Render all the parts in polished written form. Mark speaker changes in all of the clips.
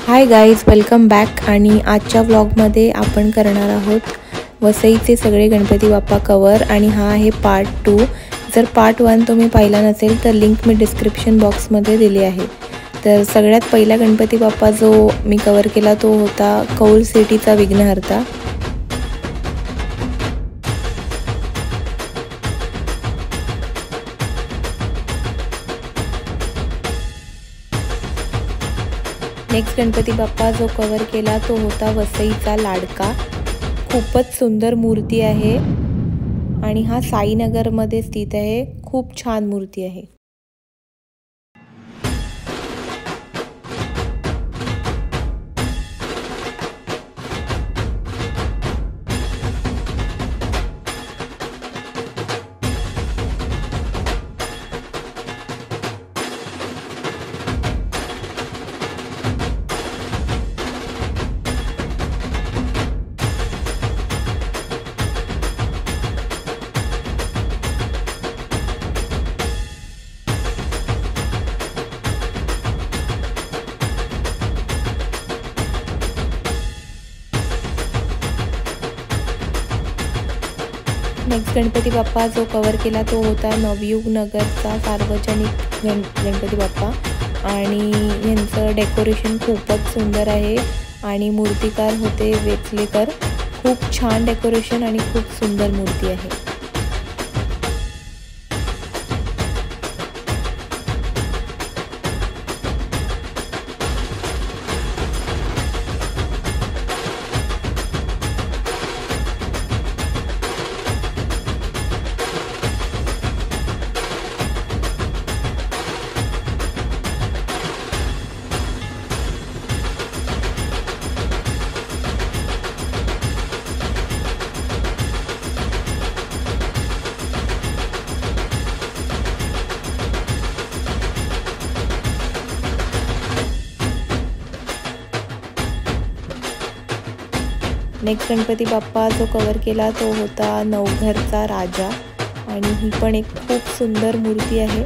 Speaker 1: Hi guys, welcome back. आणि आजच्या व्लॉगमध्ये आपण करणार आहोत वसईचे सगळे गणपती बाप्पा कवर आणि हा आहे पार्ट 2। जर पार्ट 1 तुम्ही पाहिला नसेल तर लिंक मी डिस्क्रिप्शन बॉक्समध्ये दिली आहे। तर सगळ्यात पहिला गणपती बाप्पा जो मी कवर केला तो होता कौल सिटीचा विघ्नहर्ता। नेक्स्ट गणपती बाप्पा जो कवर केला तो होता वसईचा लाडका। खूपच सुंदर मूर्ती आहे आणि हा साईनगरमध्ये स्थित आहे। खूप छान मूर्ती आहे। नेक्स्ट गणपती बाप्पा जो कवर केला तो होता नवयुग नगरचा सार्वजनिक गणपती बाप्पा आणि यांचं डेकोरेशन खूपच सुंदर आहे आणि मूर्तिकार होते वेचलेकर। खूप छान डेकोरेशन आणि खूप सुंदर मूर्ती आहे। नेक्स्ट गणपती बाप्पा जो कवर केला तो होता नवघरचा राजा आणि ही पण एक खूप सुंदर मूर्ती आहे।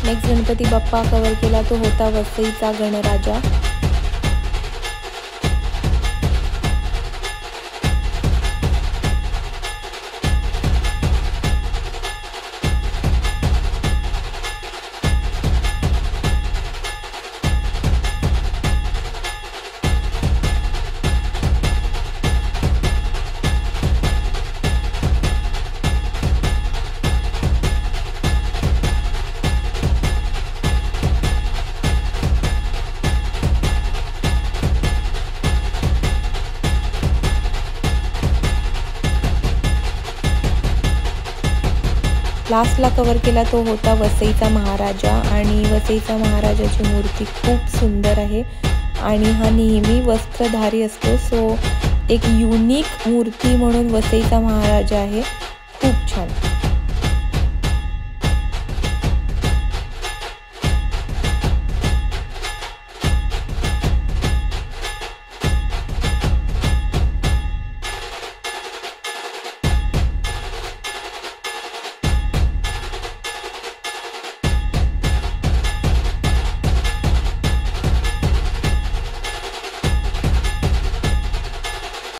Speaker 1: नेक्स्ट गणपती बाप्पा कवर केला तो होता वसईचा गणराजा। लास्टला कवर केला तो होता वसईचा महाराजा आणि वसईचा महाराजाची मूर्ती खूप सुंदर आहे आणि हा नेहमी वस्त्रधारी असतो। सो एक युनिक मूर्ती म्हणून वसईचा महाराजा आहे। खूप छान।